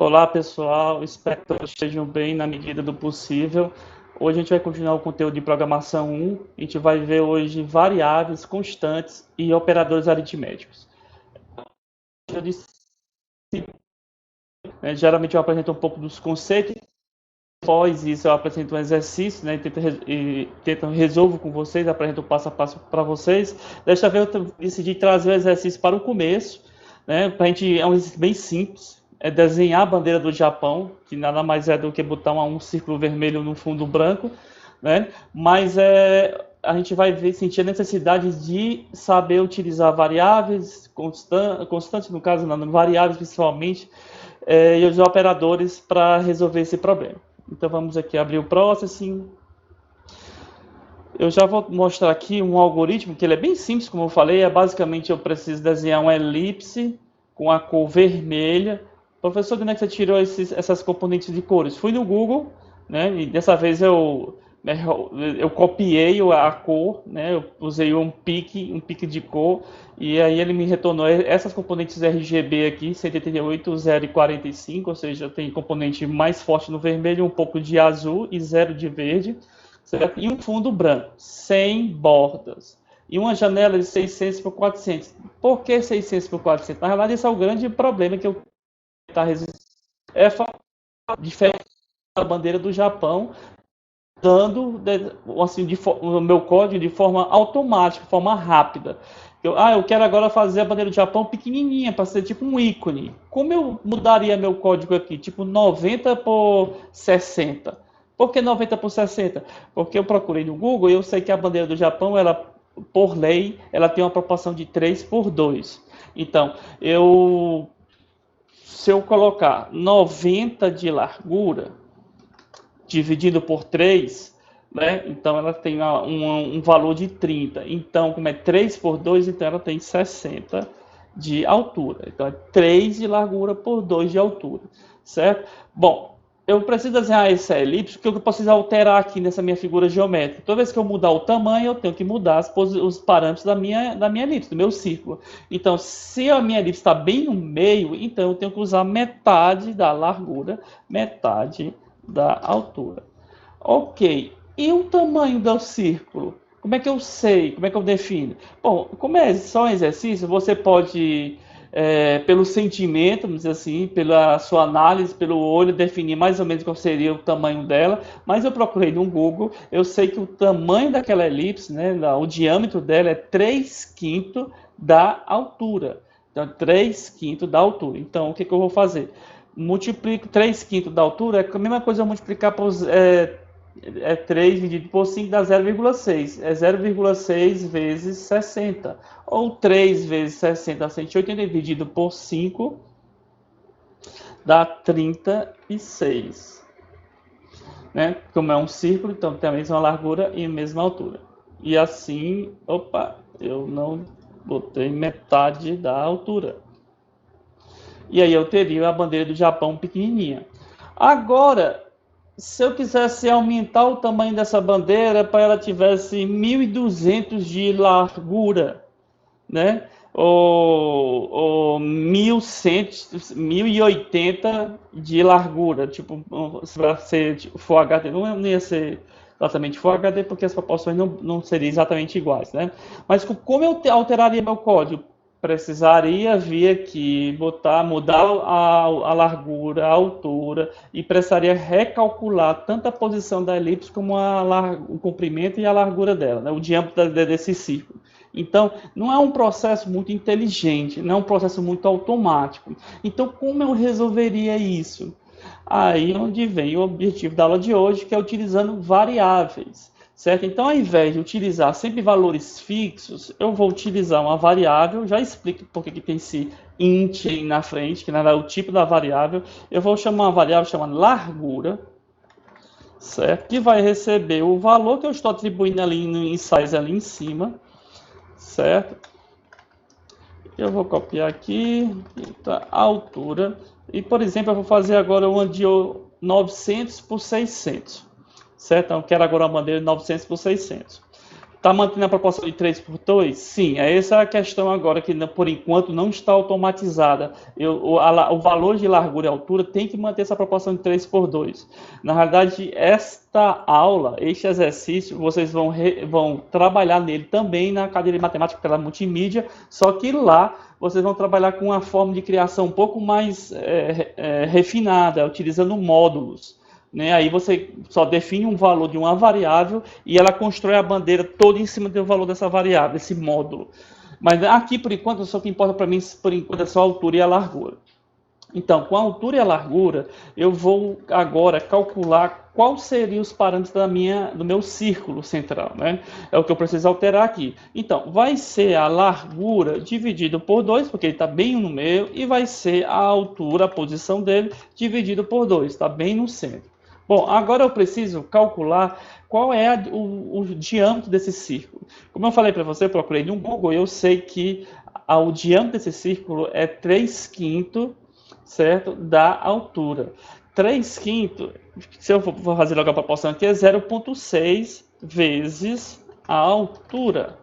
Olá pessoal, espero que todos estejam bem na medida do possível. Hoje a gente vai continuar o conteúdo de programação 1. A gente vai ver hoje variáveis, constantes e operadores aritméticos. Eu disse, geralmente eu apresento um pouco dos conceitos, após isso eu apresento um exercício, né, tento resolvo com vocês, apresento o passo a passo para vocês. Desta vez eu decidi trazer o exercício para o começo, né, para a gente, é um exercício bem simples, é desenhar a bandeira do Japão, que nada mais é do que botar um círculo vermelho no fundo branco, né, mas a gente vai sentir a necessidade de saber utilizar variáveis, constantes no caso, não, variáveis principalmente, e os operadores para resolver esse problema. Então vamos aqui abrir o Processing. Eu já vou mostrar aqui um algoritmo que ele é bem simples, como eu falei. Basicamente eu preciso desenhar uma elipse com a cor vermelha. Professor, de onde é que você tirou essas componentes de cores? Fui no Google, né? E dessa vez eu copiei a cor, né? Eu usei um pique de cor, e aí ele me retornou essas componentes RGB aqui, 188, 0 e 45, ou seja, tem componente mais forte no vermelho, um pouco de azul e 0 de verde, certo? E um fundo branco, sem bordas. E uma janela de 600 por 400. Por que 600 por 400? Na verdade, esse é o grande problema que eu está resistindo. É diferente da bandeira do Japão, dando assim, o meu código de forma automática, de forma rápida. Eu quero agora fazer a bandeira do Japão pequenininha, para ser tipo um ícone. Como eu mudaria meu código aqui? Tipo 90 por 60. Por que 90 por 60? Porque eu procurei no Google e eu sei que a bandeira do Japão, ela, por lei, ela tem uma proporção de 3 por 2. Então, se eu colocar 90 de largura, dividido por 3, né? Então ela tem um valor de 30. Então, como é 3 por 2, então ela tem 60 de altura. Então é 3 de largura por 2 de altura, certo? Bom, eu preciso desenhar essa elipse, porque eu preciso alterar aqui nessa minha figura geométrica. Toda vez que eu mudar o tamanho, eu tenho que mudar os parâmetros da minha elipse, do meu círculo. Então, se a minha elipse está bem no meio, então eu tenho que usar metade da largura, metade da altura. Ok, e o tamanho do círculo? Como é que eu sei? Como é que eu defino? Bom, como é só um exercício, você pode, pelo sentimento, vamos dizer assim, pela sua análise, pelo olho, definir mais ou menos qual seria o tamanho dela, mas eu procurei no Google, eu sei que o tamanho daquela elipse, né, o diâmetro dela é 3/5 da altura. Então, 3/5 da altura. Então, o que eu vou fazer? Multiplico 3/5 da altura, é a mesma coisa eu multiplicar por 3 dividido por 5 dá 0,6. É 0,6 vezes 60. Ou 3 vezes 60 180 dividido por 5 dá 36. Né? Como é um círculo, então tem a mesma largura e a mesma altura. E assim, opa, eu não botei metade da altura. E aí eu teria a bandeira do Japão pequenininha. Agora, se eu quisesse aumentar o tamanho dessa bandeira para ela tivesse 1.200 de largura, né? Ou 1.180 de largura, tipo, para ser tipo, Full HD, não ia ser exatamente Full HD porque as proporções não seriam exatamente iguais, né? Mas como eu alteraria meu código? Precisaria vir aqui, mudar a largura, a altura, e precisaria recalcular tanto a posição da elipse como o comprimento e a largura dela, né? O diâmetro desse círculo. Então, não é um processo muito inteligente, não é um processo muito automático. Então, como eu resolveria isso? Aí é onde vem o objetivo da aula de hoje, que é utilizando variáveis. Certo? Então, ao invés de utilizar sempre valores fixos, eu vou utilizar uma variável, já explico porque que tem esse int aí na frente, que é o tipo da variável. Eu vou chamar uma variável chamada largura, certo? Que vai receber o valor que eu estou atribuindo ali em size ali em cima, certo? Eu vou copiar aqui, tá, a altura, e por exemplo, eu vou fazer agora uma de 900 por 600. Certo? Então, eu quero agora uma bandeira de 900 por 600. Está mantendo a proporção de 3 por 2? Sim, essa é a questão agora, que por enquanto não está automatizada. O valor de largura e altura tem que manter essa proporção de 3 por 2. Na realidade, esta aula, este exercício, vocês vão trabalhar nele também na cadeira de matemática pela multimídia, só que lá vocês vão trabalhar com uma forma de criação um pouco mais refinada, utilizando módulos. Né? Aí você só define um valor de uma variável e ela constrói a bandeira toda em cima do valor dessa variável, desse módulo. Mas aqui, por enquanto, só que importa para mim, por enquanto, é só a altura e a largura. Então, com a altura e a largura, eu vou agora calcular quais seriam os parâmetros do meu círculo central, né? É o que eu preciso alterar aqui. Então, vai ser a largura dividido por 2, porque ele está bem no meio, e vai ser a altura, a posição dele, dividido por 2, está bem no centro. Bom, agora eu preciso calcular qual é o diâmetro desse círculo. Como eu falei para você, eu procurei no Google e eu sei que o diâmetro desse círculo é 3/5, certo? Da altura. 3/5, se eu for fazer logo a proporção aqui, é 0,6 vezes a altura,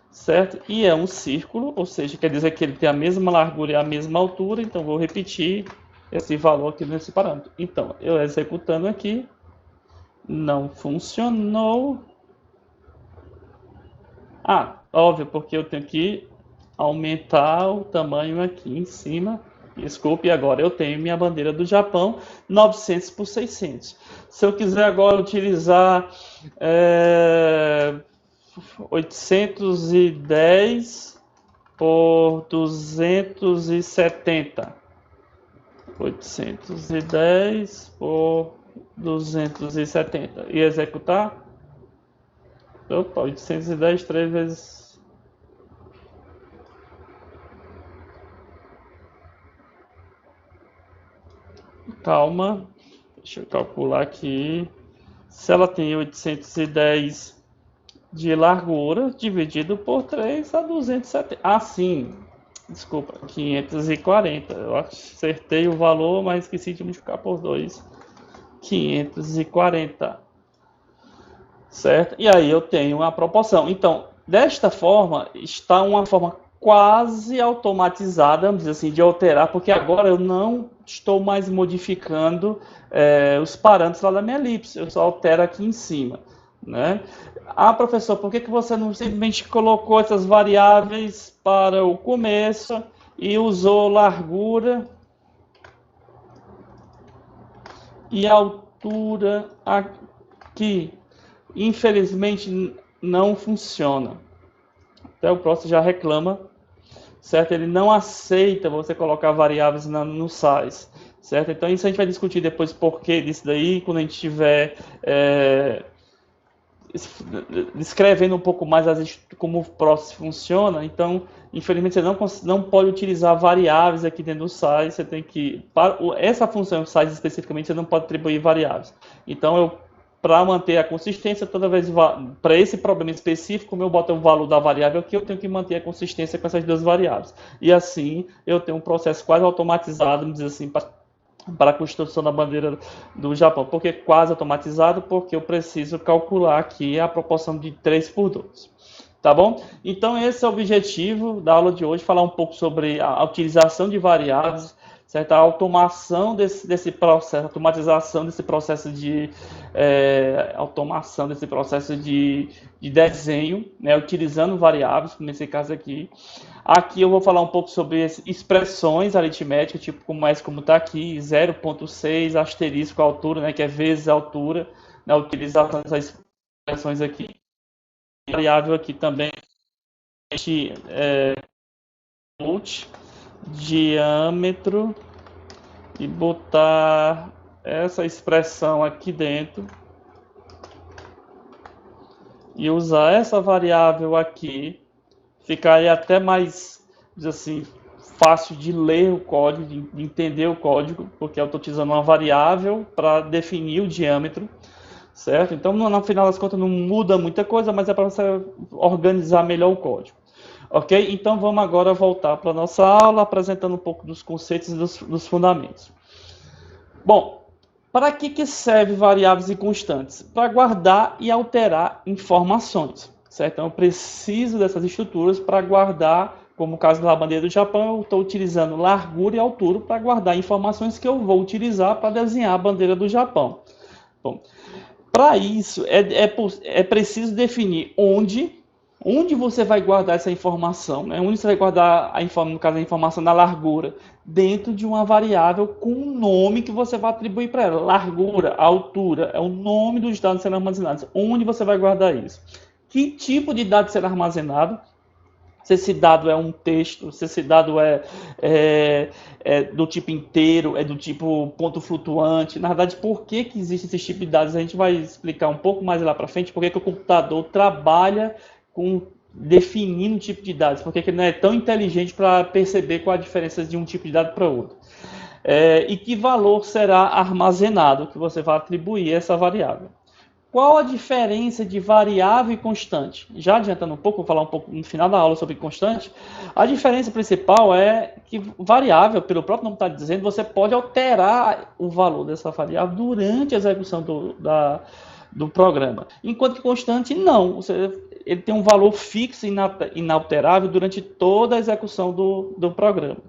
certo? E é um círculo, ou seja, quer dizer que ele tem a mesma largura e a mesma altura, então vou repetir esse valor aqui nesse parâmetro. Então, eu executando aqui, não funcionou. Óbvio, porque eu tenho que aumentar o tamanho aqui em cima. Desculpe, agora eu tenho minha bandeira do Japão, 900 por 600. Se eu quiser agora utilizar 810 por 270. 810 por 270. E executar? Opa, 810 3 vezes... Calma, deixa eu calcular aqui. Se ela tem 810 de largura, dividido por 3, a 270. Sim. Desculpa, 540. Eu acertei o valor, mas esqueci de multiplicar por 2. 540. Certo? E aí eu tenho a proporção. Então, desta forma, está uma forma quase automatizada, vamos dizer assim, de alterar, porque agora eu não estou mais modificando os parâmetros lá da minha elipse, eu só altero aqui em cima. Né? Professor, por que você não simplesmente colocou essas variáveis para o começo e usou largura e altura aqui? Infelizmente não funciona. Até o próximo já reclama, certo? Ele não aceita você colocar variáveis no size, certo? Então isso a gente vai discutir depois porquê disso daí, quando a gente estiver descrevendo um pouco mais como o process funciona. Então, infelizmente, você não pode utilizar variáveis aqui dentro do size. Você tem que, para essa função size especificamente, você não pode atribuir variáveis. Então, para manter a consistência, toda vez para esse problema específico, como eu boto o valor da variável aqui, eu tenho que manter a consistência com essas duas variáveis. E assim, eu tenho um processo quase automatizado, vamos dizer assim, para a construção da bandeira do Japão. Por que quase automatizado? Porque eu preciso calcular aqui a proporção de 3 por 2. Tá bom? Então esse é o objetivo da aula de hoje, falar um pouco sobre a utilização de variáveis, certo? A automação desse processo, automatização desse processo de automação desse processo de desenho, né? Utilizando variáveis, como nesse caso aqui. Aqui eu vou falar um pouco sobre expressões aritméticas, tipo como está aqui, 0,6 asterisco a altura, né, que é vezes a altura, né, utilização dessas expressões aqui. Variável aqui também, diâmetro, e botar essa expressão aqui dentro, e usar essa variável aqui, ficaria até mais, assim, fácil de ler o código, de entender o código, porque eu estou utilizando uma variável para definir o diâmetro, certo? Então, no final das contas, não muda muita coisa, mas é para você organizar melhor o código. Ok? Então, vamos agora voltar para a nossa aula, apresentando um pouco dos conceitos e dos fundamentos. Bom, para que serve variáveis e constantes? Para guardar e alterar informações. certo? Então eu preciso dessas estruturas para guardar, como no caso da bandeira do Japão, eu estou utilizando largura e altura para guardar informações que eu vou utilizar para desenhar a bandeira do Japão. Bom, para isso, é preciso definir onde você vai guardar essa informação, né? Onde você vai guardar, no caso, a informação da largura, dentro de uma variável com um nome que você vai atribuir para ela. Largura, altura, é o nome dos dados sendo armazenados. Onde você vai guardar isso? Que tipo de dado será armazenado? Se esse dado é um texto, se esse dado é do tipo inteiro, é do tipo ponto flutuante. Na verdade, por que existe esse tipo de dados? A gente vai explicar um pouco mais lá para frente, por que o computador trabalha com definindo um tipo de dados, porque ele não é tão inteligente para perceber qual a diferença de um tipo de dado para outro. E que valor será armazenado, que você vai atribuir a essa variável. Qual a diferença de variável e constante? Já adiantando um pouco, vou falar um pouco no final da aula sobre constante. A diferença principal é que variável, pelo próprio nome está dizendo, você pode alterar o valor dessa variável durante a execução do programa. Enquanto que constante, não. Ele tem um valor fixo e inalterável durante toda a execução do programa.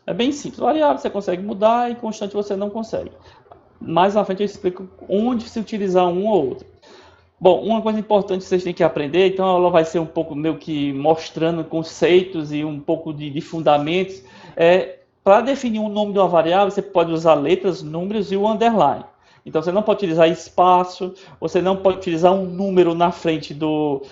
É bem simples. Variável você consegue mudar e constante você não consegue. Mais na frente eu explico onde se utilizar um ou outro. Bom, uma coisa importante que vocês têm que aprender, então ela vai ser um pouco meio que mostrando conceitos e um pouco de fundamentos. Para definir o nome de uma variável, você pode usar letras, números e o underline. Então você não pode utilizar espaço, você não pode utilizar um número na frente do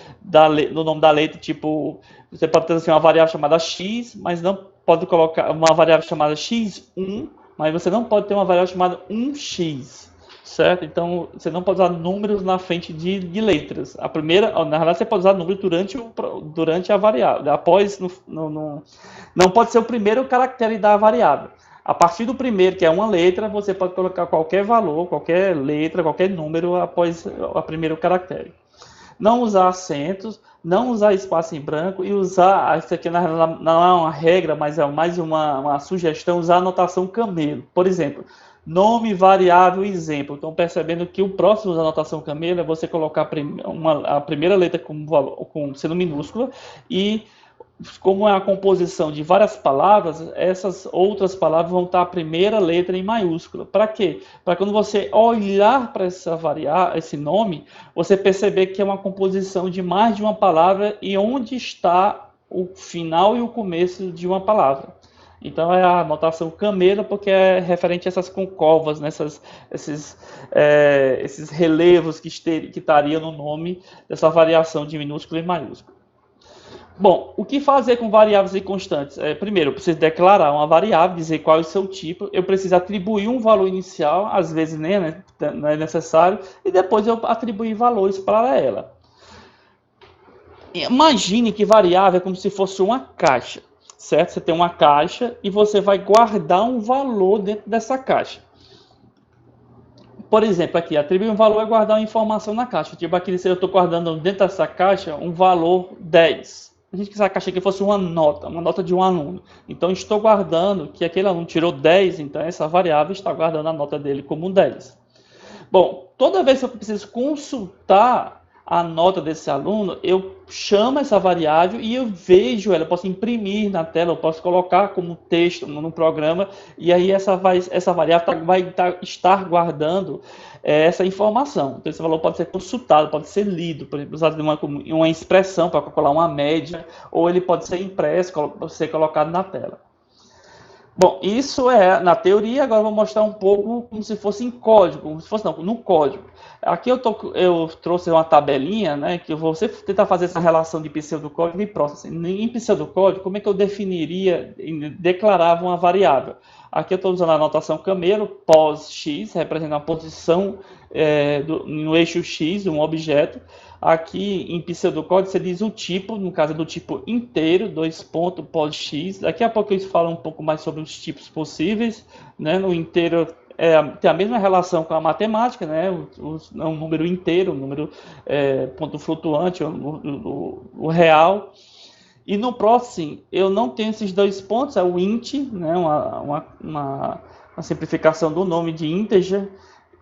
nome da letra, tipo, você pode ter assim, uma variável chamada x, mas não pode colocar uma variável chamada x1, mas você não pode ter uma variável chamada 1x, certo? Então, você não pode usar números na frente de letras. A primeira, na verdade, você pode usar número durante a variável. Após, não pode ser o primeiro caractere da variável. A partir do primeiro, que é uma letra, você pode colocar qualquer valor, qualquer letra, qualquer número após o primeiro caractere. Não usar acentos, não usar espaço em branco e usar, isso aqui não é uma regra, mas é mais uma sugestão, usar a notação camelo. Por exemplo, nome, variável, exemplo. Estão percebendo que o próximo da notação camelo é você colocar a primeira letra sendo minúscula e como é a composição de várias palavras, essas outras palavras vão estar a primeira letra em maiúscula. Para quê? Para quando você olhar para essa variável, esse nome, você perceber que é uma composição de mais de uma palavra e onde está o final e o começo de uma palavra. Então é a notação camelo, porque é referente a essas concovas, né? Esses relevos que estariam no nome dessa variação de minúsculo e maiúsculo. Bom, o que fazer com variáveis e constantes? Primeiro, eu preciso declarar uma variável, dizer qual é o seu tipo, eu preciso atribuir um valor inicial, às vezes nem não é necessário, e depois eu atribuir valores para ela. Imagine que variável é como se fosse uma caixa, certo? Você tem uma caixa e você vai guardar um valor dentro dessa caixa. Por exemplo, aqui, atribuir um valor é guardar uma informação na caixa. Tipo aqui, se eu estou guardando dentro dessa caixa um valor 10. A gente quis a caixa aqui fosse uma nota de um aluno. Então, estou guardando que aquele aluno tirou 10, então essa variável está guardando a nota dele como 10. Bom, toda vez que eu preciso consultar a nota desse aluno, eu chamo essa variável e eu vejo ela, eu posso imprimir na tela, eu posso colocar como texto no programa, e aí essa variável vai estar guardando essa informação. Então esse valor pode ser consultado, pode ser lido, por exemplo, usado uma expressão para calcular uma média, ou ele pode ser impresso, ser colocado na tela. Bom, isso é na teoria, agora eu vou mostrar um pouco como se fosse em código, como se fosse não, no código. Aqui eu trouxe uma tabelinha, né, que eu vou sempre tentar fazer essa relação de pseudocódigo e processing. Em pseudocódigo, como é que eu definiria, declarava uma variável? Aqui eu estou usando a notação camelo, pos(x), representando a posição no eixo x de um objeto. Aqui em pseudocódigo você diz o tipo, no caso é do tipo inteiro, pos(x). Daqui a pouco eu falo um pouco mais sobre os tipos possíveis, né? No inteiro tem a mesma relação com a matemática, né? É um número inteiro, um número ponto flutuante, o real. E no processing eu não tenho esses dois pontos, é o int, né? uma simplificação do nome de integer,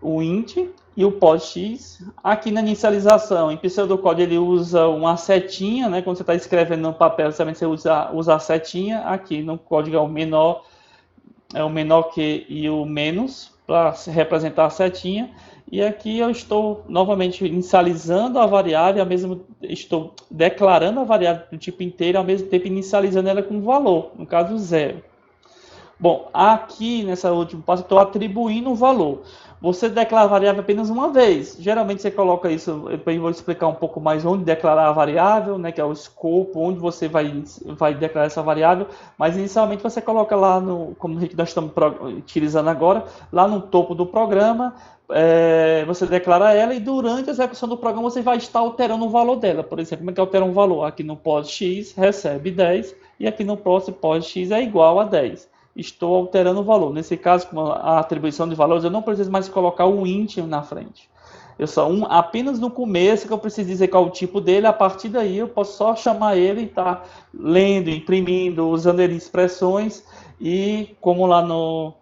o int e o POSIX. Aqui na inicialização, em pseudocódigo ele usa uma setinha, né? Quando você está escrevendo no papel, você usa a setinha. Aqui no código é o menor que e o menos para representar a setinha. E aqui eu estou novamente inicializando a variável, estou declarando a variável do tipo inteiro, ao mesmo tempo inicializando ela com um valor, no caso 0. Bom, aqui nessa última passo eu estou atribuindo um valor. Você declara a variável apenas uma vez. Geralmente você coloca isso, eu vou explicar um pouco mais onde declarar a variável, né, que é o escopo, onde você vai declarar essa variável. Mas inicialmente você coloca lá, como nós estamos utilizando agora, lá no topo do programa, você declara ela e durante a execução do programa você vai estar alterando o valor dela. Por exemplo, como é que altera um valor? Aqui no POSIX recebe 10 e aqui no próximo POSIX é igual a 10. Estou alterando o valor. Nesse caso, com a atribuição de valores, eu não preciso mais colocar o int na frente. Eu só apenas no começo que eu preciso dizer qual é o tipo dele, a partir daí eu posso só chamar ele e estar lendo, imprimindo, usando ele expressões e como lá no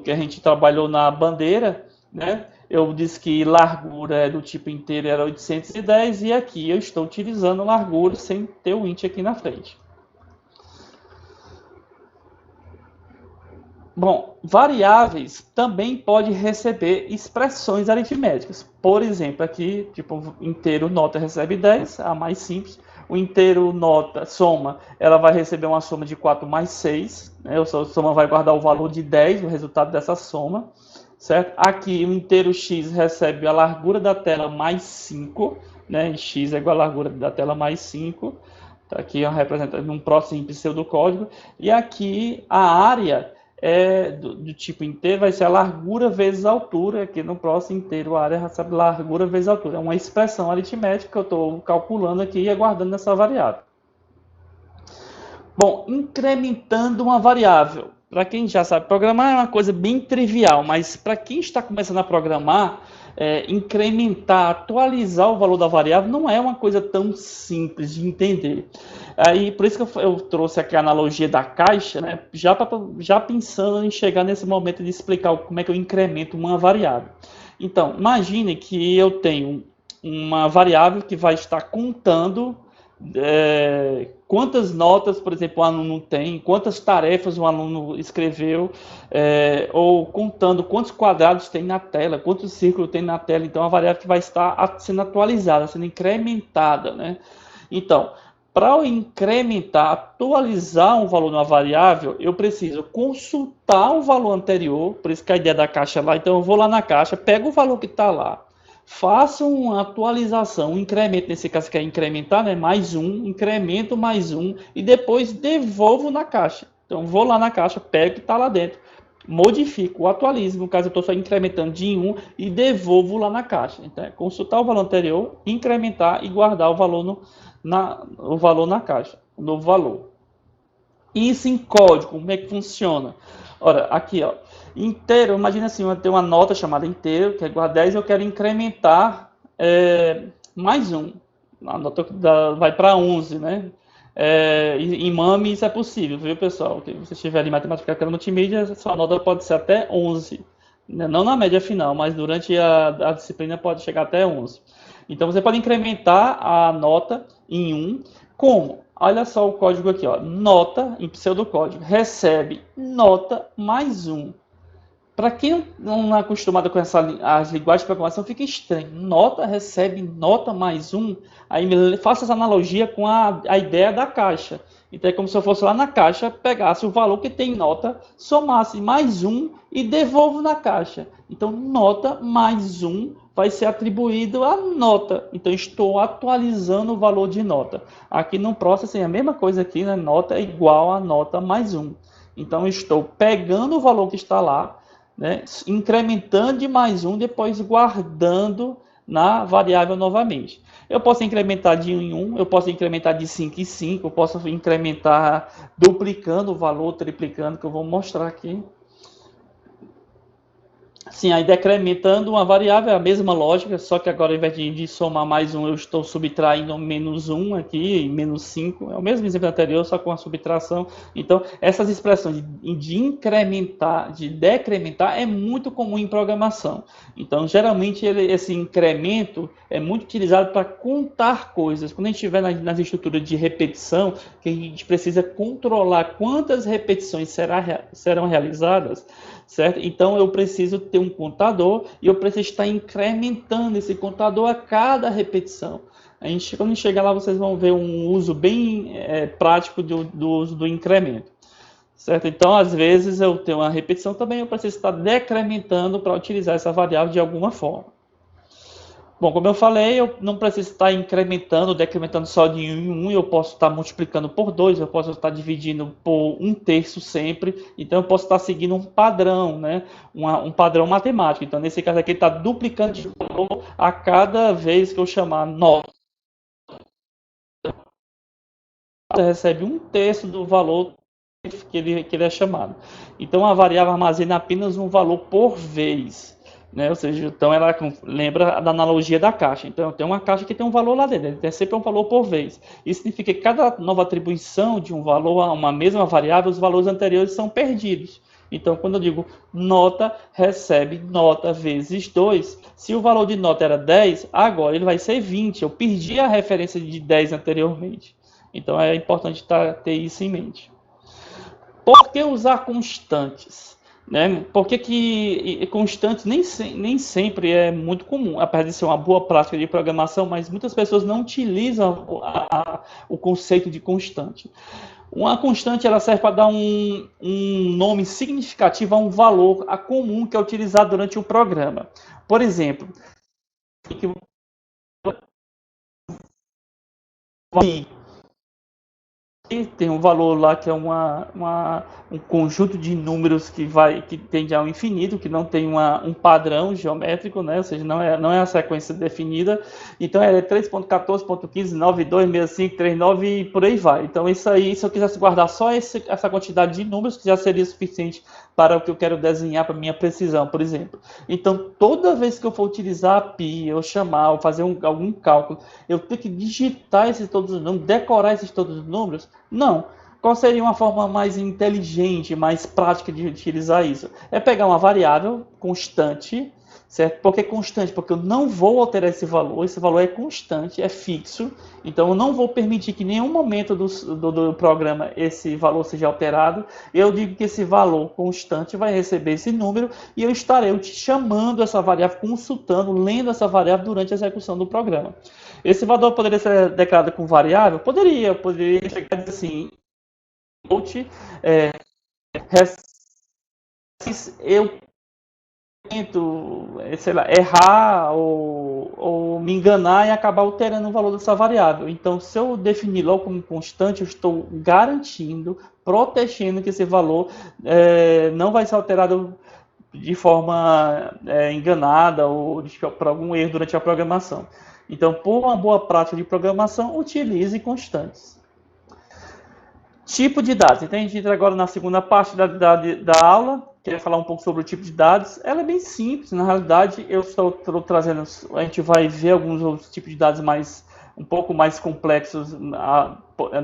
que a gente trabalhou na bandeira, né? Eu disse que largura do tipo inteiro era 810 e aqui eu estou utilizando largura sem ter o int aqui na frente. Bom, variáveis também pode receber expressões aritméticas. Por exemplo, aqui, tipo, inteiro nota recebe 10, a mais simples. O inteiro nota, soma, ela vai receber uma soma de 4 mais 6. Né? A soma vai guardar o valor de 10, o resultado dessa soma. Certo? Aqui, o inteiro x recebe a largura da tela mais 5. Né? X é igual à largura da tela mais 5. Tá aqui representando um próximo pseudocódigo. E aqui, a área do tipo inteiro vai ser a largura vezes a altura. Aqui no próximo inteiro a área recebe largura vezes a altura. É uma expressão aritmética que eu estou calculando aqui e aguardando nessa variável. Bom, incrementando uma variável. Para quem já sabe programar é uma coisa bem trivial, mas para quem está começando a programar, incrementar, atualizar o valor da variável não é uma coisa tão simples de entender. Aí, por isso que eu trouxe aqui a analogia da caixa, né? Já pensando em chegar nesse momento de explicar como é que eu incremento uma variável. Então, imagine que eu tenho uma variável que vai estar contando quantas notas, por exemplo, o aluno tem, quantas tarefas o aluno escreveu, ou contando quantos quadrados tem na tela, quantos círculos tem na tela. Então, a variável que vai estar sendo atualizada, sendo incrementada, né? Então, para eu incrementar, atualizar um valor numa variável, eu preciso consultar o valor anterior, por isso que a ideia da caixa lá. Então, eu vou lá na caixa, pego o valor que está lá, faço uma atualização, um incremento, nesse caso que é incrementar, né? Mais um, incremento mais um, e depois devolvo na caixa. Então, vou lá na caixa, pego o que está lá dentro, modifico, atualizo, no caso eu estou só incrementando de 1 e devolvo lá na caixa. Então, é consultar o valor anterior, incrementar e guardar o valor na caixa, o novo valor. Isso em código, como é que funciona? Ora, aqui, ó, inteiro, imagina assim, eu tenho uma nota chamada inteiro, que é igual a 10, eu quero incrementar mais um. A nota vai para 11, né? Em MAME isso é possível, viu, pessoal? Se você estiver em matemática aplicada multimídia, sua nota pode ser até 11. Né? Não na média final, mas durante a disciplina pode chegar até 11. Então, você pode incrementar a nota em 1. Como? Olha só o código aqui, ó. Nota, em pseudocódigo, recebe nota mais 1. Para quem não é acostumado com as linguagens de programação, fica estranho. Nota recebe nota mais 1. Aí faça essa analogia com a ideia da caixa. Então é como se eu fosse lá na caixa, pegasse o valor que tem nota, somasse mais 1 e devolvo na caixa. Então nota mais 1 vai ser atribuído à nota. Então estou atualizando o valor de nota. Aqui no Processing é a mesma coisa aqui, né? Nota é igual a nota mais 1. Então estou pegando o valor que está lá, né, incrementando de mais 1, depois guardando na variável novamente. Eu posso incrementar de 1 em 1, eu posso incrementar de 5 em 5, eu posso incrementar duplicando o valor, triplicando, que eu vou mostrar aqui. Sim, aí decrementando uma variável é a mesma lógica, só que agora ao invés de somar mais um, eu estou subtraindo menos um aqui, menos 5. É o mesmo exemplo anterior, só com a subtração. Então, essas expressões de incrementar, de decrementar, é muito comum em programação. Então, geralmente, esse incremento é muito utilizado para contar coisas. Quando a gente estiver nas estruturas de repetição, que a gente precisa controlar quantas repetições serão realizadas, certo? Então eu preciso ter um contador e eu preciso estar incrementando esse contador a cada repetição. Quando a gente chegar lá, vocês vão ver um uso bem prático do uso do incremento. Certo? Então, às vezes, eu tenho uma repetição também, eu preciso estar decrementando para utilizar essa variável de alguma forma. Bom, como eu falei, eu não preciso estar incrementando, decrementando só de 1 em 1, eu posso estar multiplicando por 2, eu posso estar dividindo por 1/3 sempre, então eu posso estar seguindo um padrão, né? Um padrão matemático. Então, nesse caso aqui, ele está duplicando de valor a cada vez que eu chamar nota, você recebe 1/3 do valor que ele é chamado. Então a variável armazena apenas um valor por vez. Né? Ou seja, então ela lembra da analogia da caixa. Então tem uma caixa que tem um valor lá dentro, tem sempre um valor por vez. Isso significa que cada nova atribuição de um valor a uma mesma variável, os valores anteriores são perdidos. Então, quando eu digo nota, recebe nota vezes 2. Se o valor de nota era 10, agora ele vai ser 20. Eu perdi a referência de 10 anteriormente. Então, é importante ter isso em mente. Por que usar constantes? Né? Por que constantes nem sempre é muito comum, apesar de ser uma boa prática de programação, mas muitas pessoas não utilizam o conceito de constante. Uma constante ela serve para dar um nome significativo a um valor comum que é utilizado durante o programa. Por exemplo, tem um valor lá que é um conjunto de números que tende ao infinito, que não tem um padrão geométrico, né? Ou seja, não é a sequência definida. Então é 3.14.15.926539 e por aí vai. Então isso aí, se eu quisesse guardar só essa quantidade de números, que já seria suficiente para o que eu quero desenhar para minha precisão, por exemplo. Então toda vez que eu for utilizar a pi, eu chamar, ou fazer algum cálculo, eu tenho que digitar todos os números, decorar todos os números. Não. Qual seria uma forma mais inteligente, mais prática de utilizar isso? É pegar uma variável constante, certo? Por que constante? Porque eu não vou alterar esse valor é constante, é fixo, então eu não vou permitir que em nenhum momento do programa esse valor seja alterado. Eu digo que esse valor constante vai receber esse número e eu estarei chamando essa variável, consultando, lendo essa variável durante a execução do programa. Esse valor poderia ser declarado com variável? Poderia chegar a dizer assim, eu tento, sei lá, errar ou me enganar e acabar alterando o valor dessa variável. Então, se eu definir logo como constante, eu estou garantindo, protegendo que esse valor não vai ser alterado de forma enganada ou por algum erro durante a programação. Então, por uma boa prática de programação, utilize constantes. Tipo de dados. Então a gente entra agora na segunda parte da aula, que é falar um pouco sobre o tipo de dados. Ela é bem simples, na realidade eu estou trazendo, a gente vai ver alguns outros tipos de dados um pouco mais complexos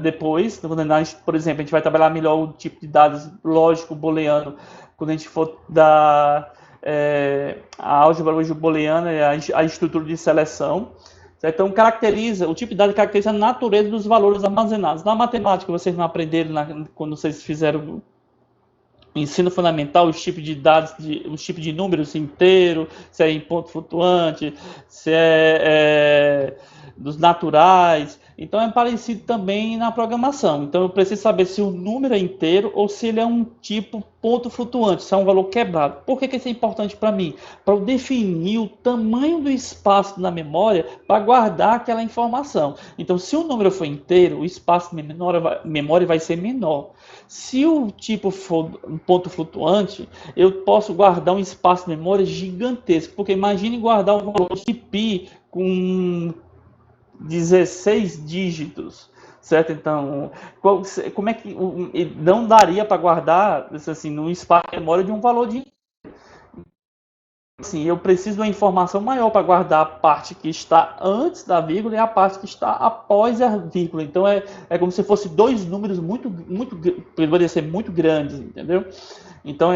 depois. Por exemplo, a gente vai trabalhar melhor o tipo de dados lógico booleano quando a gente for dar a álgebra booleana e a estrutura de seleção. Então, o tipo de dado caracteriza a natureza dos valores armazenados. Na matemática, vocês não aprenderam quando vocês fizeram ensino fundamental, os tipos de dados, os tipos de números inteiro, se é em ponto flutuante, se é dos naturais. Então é parecido também na programação. Então eu preciso saber se o número é inteiro ou se ele é um tipo ponto flutuante, se é um valor quebrado. Por que isso é importante para mim? Para eu definir o tamanho do espaço na memória para guardar aquela informação. Então se o número for inteiro, o espaço de memória vai ser menor. Se o tipo for um ponto flutuante, eu posso guardar um espaço de memória gigantesco, porque imagine guardar um valor de pi com 16 dígitos, certo? Então, como é que não daria para guardar assim no espaço de memória de um valor de Sim, eu preciso de uma informação maior para guardar a parte que está antes da vírgula e a parte que está após a vírgula. Então é como se fosse dois números muito, poderia ser muito grandes, entendeu? Então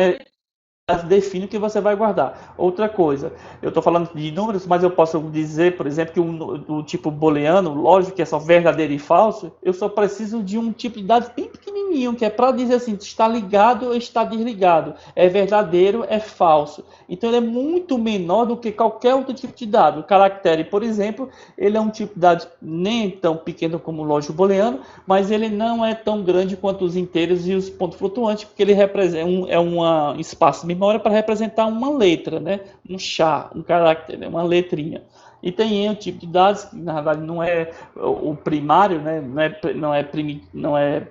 define o que você vai guardar. Outra coisa, eu estou falando de números, mas eu posso dizer, por exemplo, que do tipo booleano, lógico que é só verdadeiro e falso, eu só preciso de um tipo de dados bem pequenininho, que é para dizer assim, está ligado ou está desligado, é verdadeiro, é falso. Então ele é muito menor do que qualquer outro tipo de dado. O caractere, por exemplo, ele é um tipo de dado nem tão pequeno como o lógico booleano, mas ele não é tão grande quanto os inteiros e os pontos flutuantes, porque ele representa um espaço memória para representar uma letra, né? Um chá, um caractere, uma letrinha. E tem o tipo de dados que na verdade não é o primário, né? Não é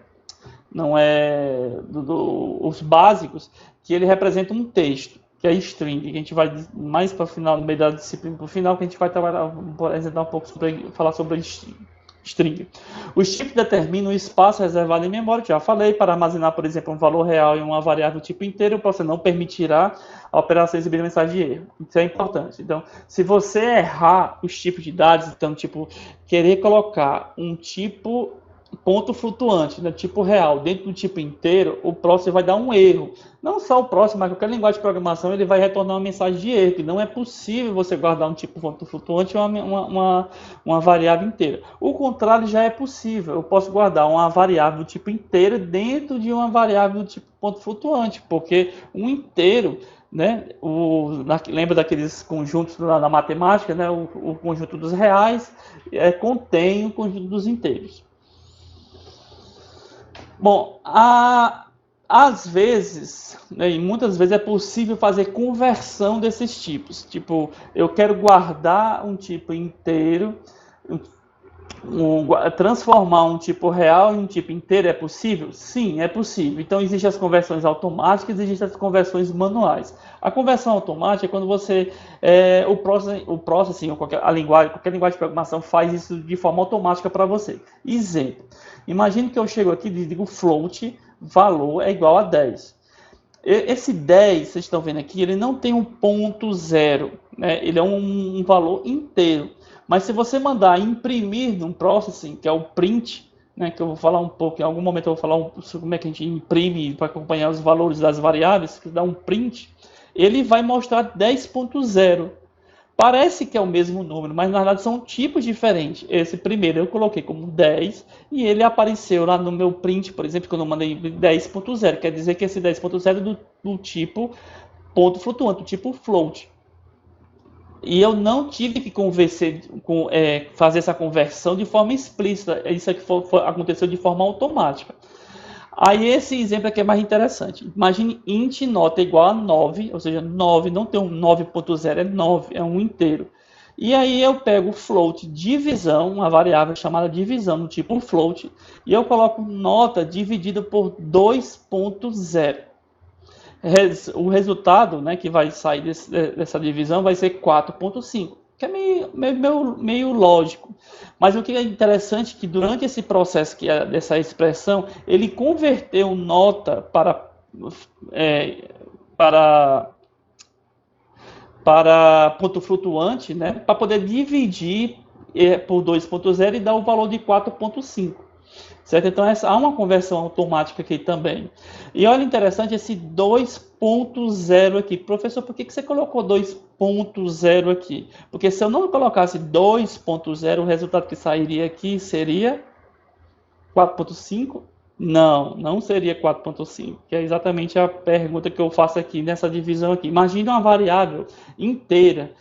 os básicos, que ele representa um texto, que é string, que a gente vai mais para o final, no meio da disciplina, para o final, que a gente vai trabalhar, apresentar um pouco falar sobre string. Os tipos determinam o espaço reservado em memória, que já falei, para armazenar, por exemplo, um valor real em uma variável tipo inteiro, você não permitirá a operação exibir mensagem de erro. Isso é importante. Então, se você errar os tipos de dados, então, tipo, querer colocar um tipo ponto flutuante, né, tipo real, dentro do tipo inteiro, o próximo vai dar um erro. Não só o próximo, mas qualquer linguagem de programação, ele vai retornar uma mensagem de erro, que não é possível você guardar um tipo ponto flutuante ou uma variável inteira. O contrário já é possível. Eu posso guardar uma variável do tipo inteiro dentro de uma variável do tipo ponto flutuante, porque um inteiro, né, lembra daqueles conjuntos na matemática, né, o conjunto dos reais contém o conjunto dos inteiros. Bom, às vezes, né, e muitas vezes é possível fazer conversão desses tipos. Tipo, eu quero guardar um tipo inteiro, transformar um tipo real em um tipo inteiro, é possível? Sim, é possível. Então, existem as conversões automáticas e existem as conversões manuais. A conversão automática é quando você, o processing, ou qualquer linguagem de programação faz isso de forma automática para você. Exemplo, imagine que eu chego aqui e digo float, valor é igual a 10. Esse 10, vocês estão vendo aqui, ele não tem um ponto zero, né? Ele é um valor inteiro. Mas se você mandar imprimir num processing, que é o print, né, que eu vou falar um pouco, em algum momento eu vou falar sobre como é que a gente imprime para acompanhar os valores das variáveis, que dá um print, ele vai mostrar 10.0. Parece que é o mesmo número, mas na verdade são tipos diferentes. Esse primeiro eu coloquei como 10 e ele apareceu lá no meu print, por exemplo, quando eu mandei 10.0. Quer dizer que esse 10.0 é do tipo ponto flutuante, do tipo float. E eu não tive que fazer essa conversão de forma explícita. Isso aqui aconteceu de forma automática. Aí esse exemplo aqui é mais interessante. Imagine int nota igual a 9, ou seja, 9 não tem um 9.0, é 9, é um inteiro. E aí eu pego float divisão, uma variável chamada divisão, no tipo float, e eu coloco nota dividida por 2.0. O resultado, né, que vai sair dessa divisão vai ser 4.5, que é meio lógico. Mas o que é interessante é que durante esse processo dessa expressão, ele converteu nota para ponto flutuante, né, para poder dividir por 2.0 e dar o valor de 4.5. Certo? Então há uma conversão automática aqui também. E olha interessante esse 2.0 aqui. Professor, por que você colocou 2.0 aqui? Porque se eu não colocasse 2.0, o resultado que sairia aqui seria 4.5? Não seria 4.5, que é exatamente a pergunta que eu faço aqui nessa divisão aqui. Imagine uma variável inteira,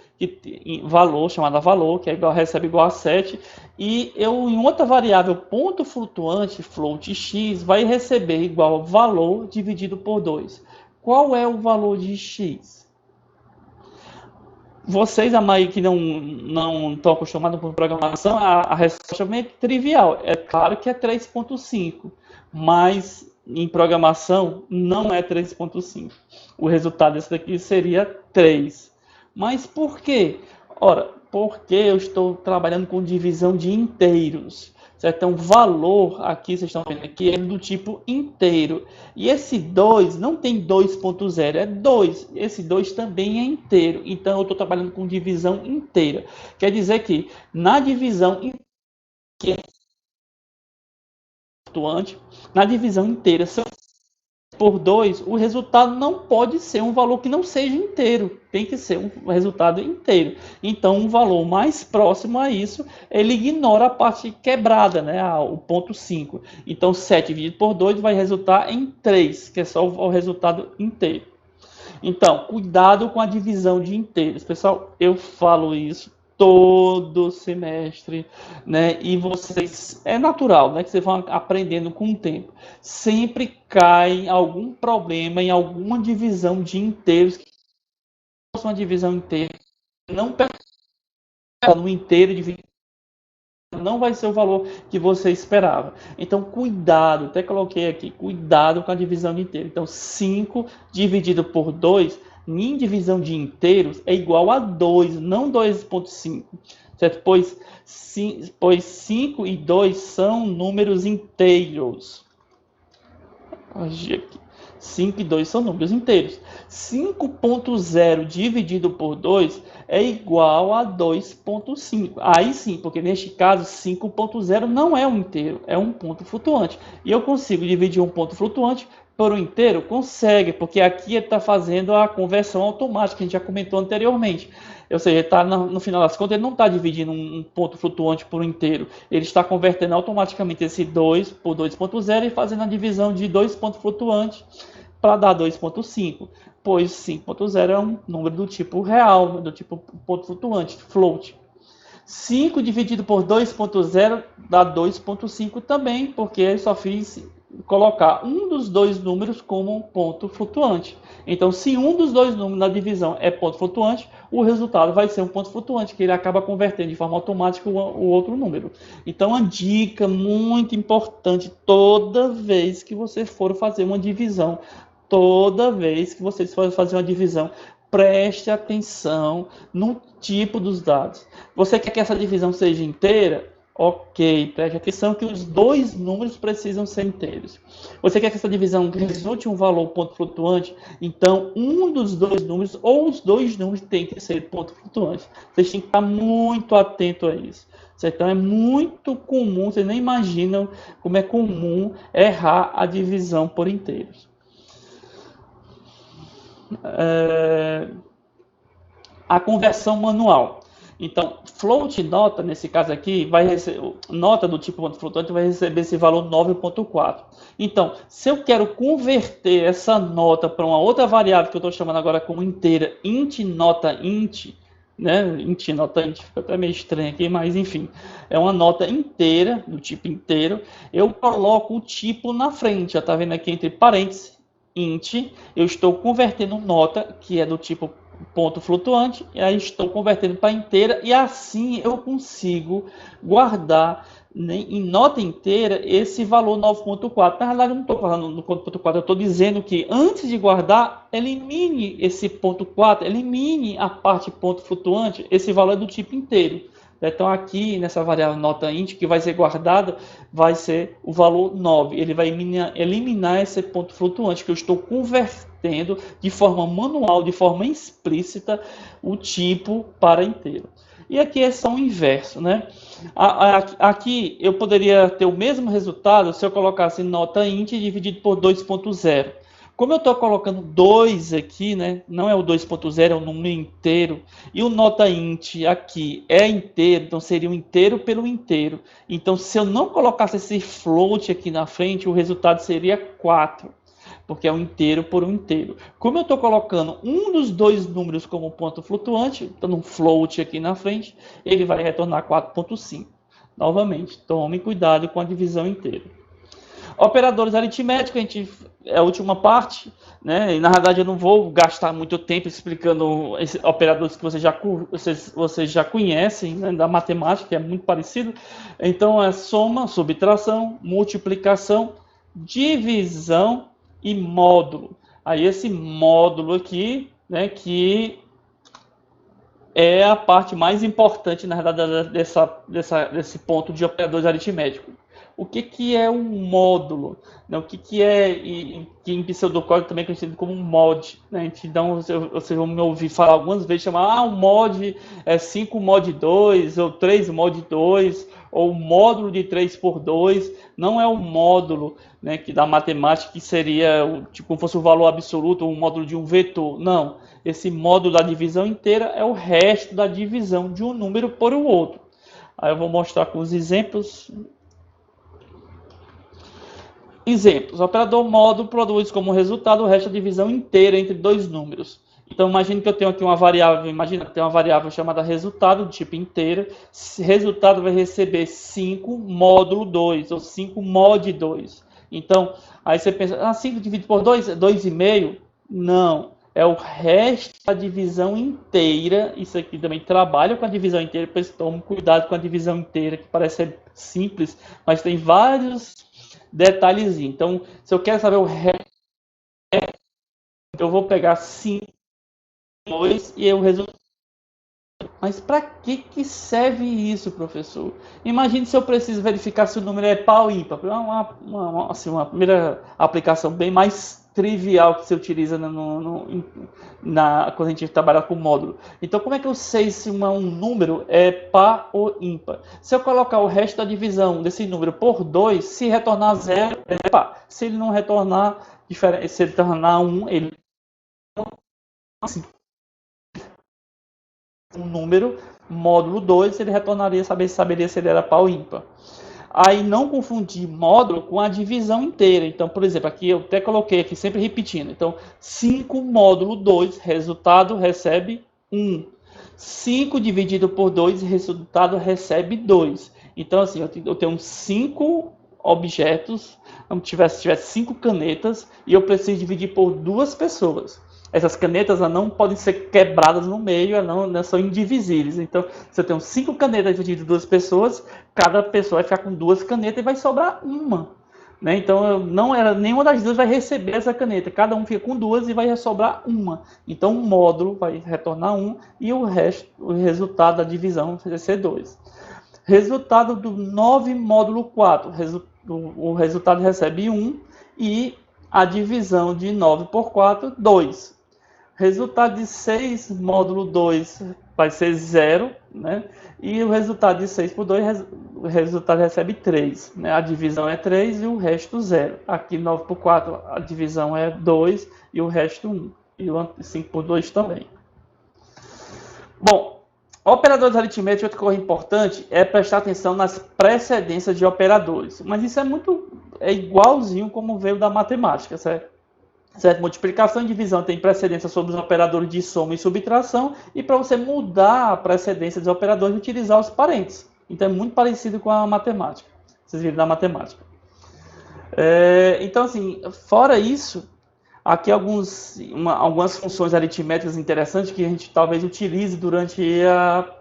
valor, chamada valor, que recebe igual a 7, e eu em outra variável, ponto flutuante, float x, vai receber igual a valor dividido por 2. Qual é o valor de x? Vocês, a maioria que não estão acostumados com programação, a resposta é meio trivial. É claro que é 3.5, mas em programação não é 3.5. O resultado desse daqui seria 3. Mas por quê? Ora, porque eu estou trabalhando com divisão de inteiros. certo? Então, o valor aqui, vocês estão vendo aqui, é do tipo inteiro. E esse 2 não tem 2.0, é 2. Esse 2 também é inteiro. Então, eu estou trabalhando com divisão inteira. Quer dizer que na divisão que é flutuante, na divisão inteira, se eu por 2, o resultado não pode ser um valor que não seja inteiro, tem que ser um resultado inteiro. Então, um valor mais próximo a isso, ele ignora a parte quebrada, né, o ponto 5. Então, 7 dividido por 2 vai resultar em 3, que é só o resultado inteiro. Então, cuidado com a divisão de inteiros. Pessoal, eu falo isso todo semestre, né? E vocês, é natural, né? Que vocês vão aprendendo com o tempo. Sempre cai algum problema em alguma divisão de inteiros. Uma divisão inteira não pega no inteiro de não vai ser o valor que você esperava. Então, cuidado, até coloquei aqui, cuidado com a divisão de inteiro. Então, 5 dividido por 2, em divisão de inteiros, é igual a 2, não 2,5. Certo? Pois 5 e 2 são números inteiros. Aqui. 5 e 2 são números inteiros. 5.0 dividido por 2 é igual a 2.5. Aí sim, porque neste caso 5.0 não é um inteiro, é um ponto flutuante. E eu consigo dividir um ponto flutuante por um inteiro? Consegue, porque aqui ele está fazendo a conversão automática, a gente já comentou anteriormente. Ou seja, ele tá, no final das contas, ele não está dividindo um ponto flutuante por um inteiro. Ele está convertendo automaticamente esse 2 por 2.0 e fazendo a divisão de 2 pontos flutuantes para dar 2.5, pois 5.0 é um número do tipo real, do tipo ponto flutuante, float. 5 dividido por 2.0 dá 2.5 também, porque eu só fiz colocar um dos dois números como ponto flutuante. Então, se um dos dois números na divisão é ponto flutuante, o resultado vai ser um ponto flutuante, que ele acaba convertendo de forma automática o outro número. Então, uma dica muito importante, toda vez que você for fazer uma divisão, toda vez que vocês forem fazer uma divisão, preste atenção no tipo dos dados. Você quer que essa divisão seja inteira? Ok, preste atenção que os dois números precisam ser inteiros. Você quer que essa divisão resulte em um valor ponto flutuante? Então, um dos dois números ou os dois números tem que ser ponto flutuante. Vocês têm que estar muito atento a isso. Então, é muito comum, vocês nem imaginam como é comum errar a divisão por inteiros. A conversão manual. Então, float nota, nesse caso aqui, vai receber, nota do tipo ponto flutuante vai receber esse valor 9.4. Então, se eu quero converter essa nota para uma outra variável que eu estou chamando agora como inteira, int nota int, né? Int nota int, fica até meio estranho aqui, mas enfim, é uma nota inteira, do tipo inteiro, eu coloco o tipo na frente, já está vendo aqui entre parênteses, int, eu estou convertendo nota, que é do tipo ponto flutuante, e aí estou convertendo para inteira, e assim eu consigo guardar em nota inteira esse valor 9.4. Na verdade, eu não estou falando no ponto 4, eu estou dizendo que antes de guardar, elimine esse ponto 4, elimine a parte ponto flutuante, esse valor é do tipo inteiro. Então, aqui nessa variável nota int, que vai ser guardada, vai ser o valor 9. Ele vai eliminar esse ponto flutuante, que eu estou convertendo de forma manual, de forma explícita, o tipo para inteiro. E aqui é só o inverso, né? Aqui eu poderia ter o mesmo resultado se eu colocasse nota int dividido por 2.0. Como eu estou colocando 2 aqui, né? Não é o 2.0, é o número inteiro. E o nota int aqui é inteiro, então seria o inteiro pelo inteiro. Então, se eu não colocasse esse float aqui na frente, o resultado seria 4. Porque é um inteiro por um inteiro. Como eu estou colocando um dos dois números como ponto flutuante, dando um float aqui na frente, ele vai retornar 4.5. Novamente, tome cuidado com a divisão inteira. Operadores aritméticos, é a última parte, né? E, na verdade, eu não vou gastar muito tempo explicando esses operadores que vocês já conhecem, né, da matemática, que é muito parecido. Então, é soma, subtração, multiplicação, divisão e módulo. Aí, esse módulo aqui, né, que é a parte mais importante, na verdade, desse ponto de operadores aritméticos. O que é um módulo? Né? O que é, que em pseudocódigo também é conhecido como mod? Né? Então, vocês vão me ouvir falar algumas vezes, chamar, um mod é 5 mod 2, ou 3 mod 2, ou módulo de 3 por 2. Não é um módulo, né, que da matemática, que seria tipo como fosse o valor absoluto, um módulo de um vetor. Não. Esse módulo da divisão inteira é o resto da divisão de um número por o outro. Aí eu vou mostrar com os exemplos. Exemplos. O operador módulo produz como resultado o resto da divisão inteira entre dois números. Então, imagine que eu tenho aqui uma variável, imagina que tem uma variável chamada resultado, de tipo inteira. Esse resultado vai receber 5 módulo 2, ou 5 mod 2. Então, aí você pensa, 5 dividido por 2 é 2,5? Não, é o resto da divisão inteira. Isso aqui também trabalha com a divisão inteira, por isso tome cuidado com a divisão inteira, que parece ser simples, mas tem vários detalhezinhos. Então, se eu quero saber o resto, eu vou pegar 5, 2 e o resultado. Mas para que serve isso, professor? Imagine se eu preciso verificar se o número é par ou ímpar. Assim, uma primeira aplicação bem mais trivial que se utiliza quando a gente trabalha com módulo. Então, como é que eu sei se um número é par ou ímpar? Se eu colocar o resto da divisão desse número por 2, se retornar 0, é par. Se ele não retornar, se ele retornar 1, ele não é assim. Um número, módulo 2, ele retornaria, saberia se ele era par ou ímpar. Aí não confundir módulo com a divisão inteira. Então, por exemplo, aqui eu até coloquei aqui, sempre repetindo. Então, 5 módulo 2, resultado recebe 1. 5 dividido por 2, resultado recebe 2. Então, assim, eu tenho 5 objetos, se tivesse 5 canetas, e eu preciso dividir por 2 pessoas. Essas canetas não podem ser quebradas no meio, não são indivisíveis. Então, se eu tenho 5 canetas divididas em 2 pessoas, cada pessoa vai ficar com 2 canetas e vai sobrar uma. Né? Então, nenhuma das duas vai receber essa caneta. Cada um fica com 2 e vai sobrar uma. Então, o módulo vai retornar 1 e o resultado da divisão vai ser 2. Resultado do 9 módulo 4. O resultado recebe 1 e a divisão de 9 por 4, 2. Resultado de 6 módulo 2 vai ser 0, né? E o resultado de 6 por 2, o resultado recebe 3. Né? A divisão é 3 e o resto 0. Aqui 9 por 4, a divisão é 2 e o resto 1. E o 5 por 2 também. Bom, operadores aritméticos, outra coisa importante é prestar atenção nas precedências de operadores. Mas isso é igualzinho como veio da matemática, certo? Certo? Multiplicação e divisão tem precedência sobre os operadores de soma e subtração, e para você mudar a precedência dos operadores, utilizar os parênteses. Então é muito parecido com a matemática. Vocês viram da matemática. Então, assim, fora isso, aqui algumas funções aritméticas interessantes que a gente talvez utilize durante a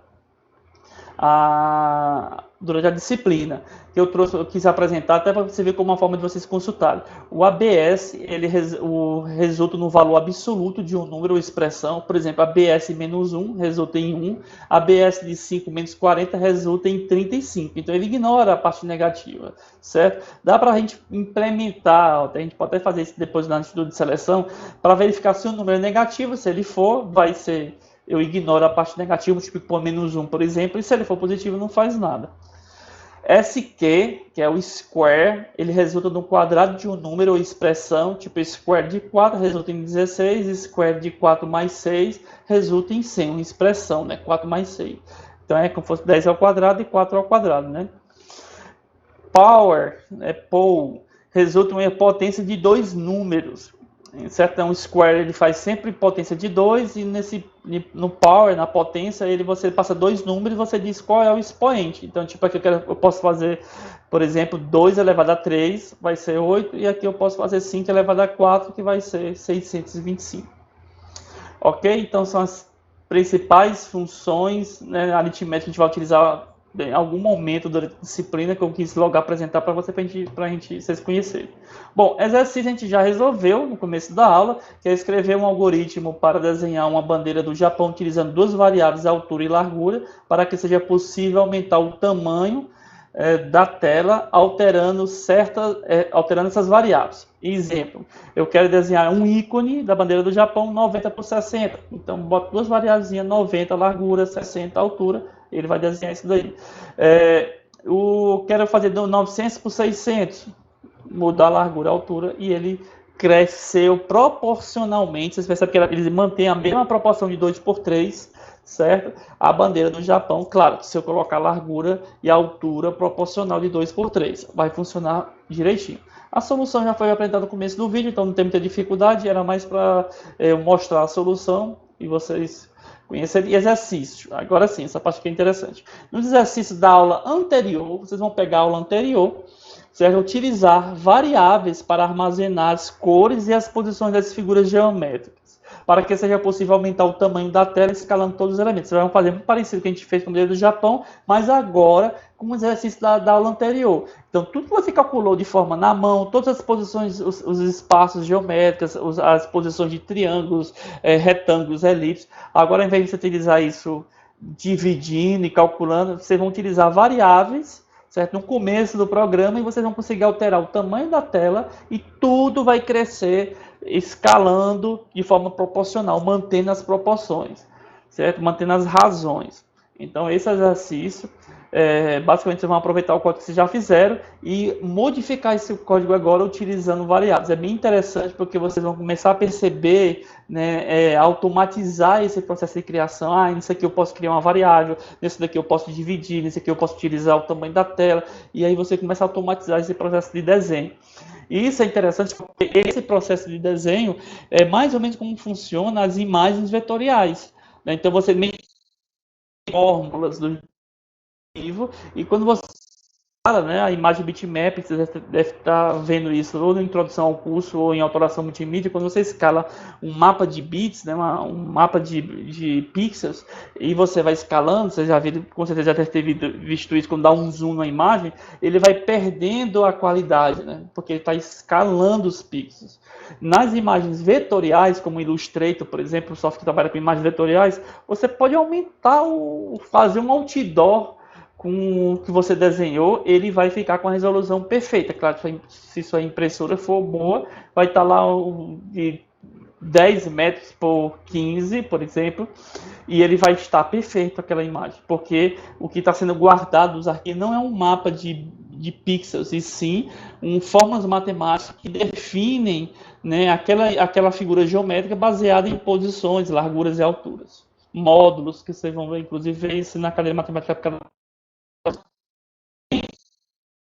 disciplina que eu quis apresentar até para você ver como uma forma de vocês consultarem. O ABS, ele resulta no valor absoluto de um número ou expressão. Por exemplo, ABS menos 1 resulta em 1, ABS de 5 menos 40 resulta em 35. Então ele ignora a parte negativa, certo? Dá para a gente implementar, a gente pode até fazer isso depois no estudo de seleção, para verificar se o número é negativo. Se ele for, vai ser, eu ignoro a parte negativa, tipo por menos 1, por exemplo, e se ele for positivo, não faz nada. SQ, que é o square, ele resulta no quadrado de um número ou expressão, tipo square de 4 resulta em 16, square de 4 mais 6 resulta em 100, uma expressão, né? 4 mais 6. Então é como se fosse 10 ao quadrado e 4 ao quadrado, né? Power, pool, resulta em uma potência de 2 números. Certo? Então, o square ele faz sempre potência de 2 e no power, na potência, você passa 2 números e você diz qual é o expoente. Então, tipo, aqui eu posso fazer, por exemplo, 2 elevado a 3 vai ser 8, e aqui eu posso fazer 5 elevado a 4, que vai ser 625. Ok? Então, são as principais funções, né, aritméticas que a gente vai utilizar em algum momento durante a disciplina que eu quis logo apresentar para você, para vocês conhecerem. Bom, exercício a gente já resolveu no começo da aula, que é escrever um algoritmo para desenhar uma bandeira do Japão utilizando duas variáveis, altura e largura, para que seja possível aumentar o tamanho da tela alterando essas variáveis. Exemplo, eu quero desenhar um ícone da bandeira do Japão 90 por 60. Então, boto duas variáveis, 90 largura, 60 altura, ele vai desenhar isso daí. Eu quero fazer 900 por 600, mudar a largura, a altura, e ele cresceu proporcionalmente. Vocês percebem que ele mantém a mesma proporção de 2 por 3, certo? A bandeira do Japão, claro, se eu colocar a largura e a altura proporcional de 2 por 3, vai funcionar direitinho. A solução já foi apresentada no começo do vídeo, então não tem muita dificuldade, era mais para eu mostrar a solução e vocês conhecerem. E exercício, agora sim, essa parte aqui é interessante. Nos exercícios da aula anterior, vocês vão pegar a aula anterior, certo? Utilizar variáveis para armazenar as cores e as posições das figuras geométricas, para que seja possível aumentar o tamanho da tela escalando todos os elementos. Vocês vão fazer muito parecido com o que a gente fez com o modelo do Japão, mas agora com o exercício da aula anterior. Então, tudo que você calculou de forma na mão, todas as posições, os espaços geométricos, as posições de triângulos, retângulos, elipses, agora, ao invés de você utilizar isso dividindo e calculando, vocês vão utilizar variáveis, certo? No começo do programa, e vocês vão conseguir alterar o tamanho da tela e tudo vai crescer escalando de forma proporcional, mantendo as proporções, certo? Mantendo as razões. Então, esse exercício, basicamente, vocês vão aproveitar o código que vocês já fizeram e modificar esse código agora utilizando variáveis. É bem interessante porque vocês vão começar a perceber, né, automatizar esse processo de criação. Nisso aqui eu posso criar uma variável, nesse daqui eu posso dividir, nesse aqui eu posso utilizar o tamanho da tela, e aí você começa a automatizar esse processo de desenho. E isso é interessante porque esse processo de desenho é mais ou menos como funciona as imagens vetoriais, né? Então você tem fórmulas do livro, e quando você fala, né, a imagem bitmap, você deve estar vendo isso ou na introdução ao curso ou em autoração multimídia, quando você escala um mapa de bits, né, um mapa de pixels, e você vai escalando, você já viu, com certeza já deve ter visto isso, quando dá um zoom na imagem, ele vai perdendo a qualidade, né, porque ele está escalando os pixels. Nas imagens vetoriais, como o Illustrator, por exemplo, o software que trabalha com imagens vetoriais, você pode aumentar, fazer um outdoor com o que você desenhou, ele vai ficar com a resolução perfeita. Claro, se sua impressora for boa, vai estar lá de 10 metros por 15, por exemplo, e ele vai estar perfeito aquela imagem, porque o que está sendo guardado nos arquivos não é um mapa de pixels, e sim formas matemáticas que definem, né, aquela figura geométrica baseada em posições, larguras e alturas. Módulos, que vocês vão ver, inclusive, ver isso na cadeira de matemática.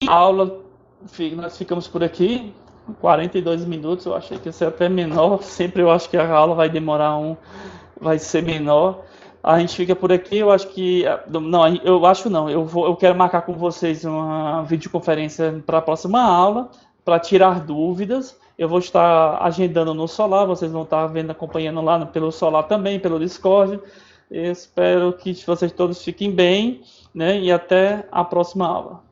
A aula, nós ficamos por aqui, 42 minutos, eu achei que ia ser até menor, sempre eu acho que a aula vai demorar vai ser menor. A gente fica por aqui, eu acho que, não, eu acho não, eu quero marcar com vocês uma videoconferência para a próxima aula, para tirar dúvidas. Eu vou estar agendando no Solar, vocês vão estar vendo, acompanhando lá pelo Solar também, pelo Discord. Eu espero que vocês todos fiquem bem, né, e até a próxima aula.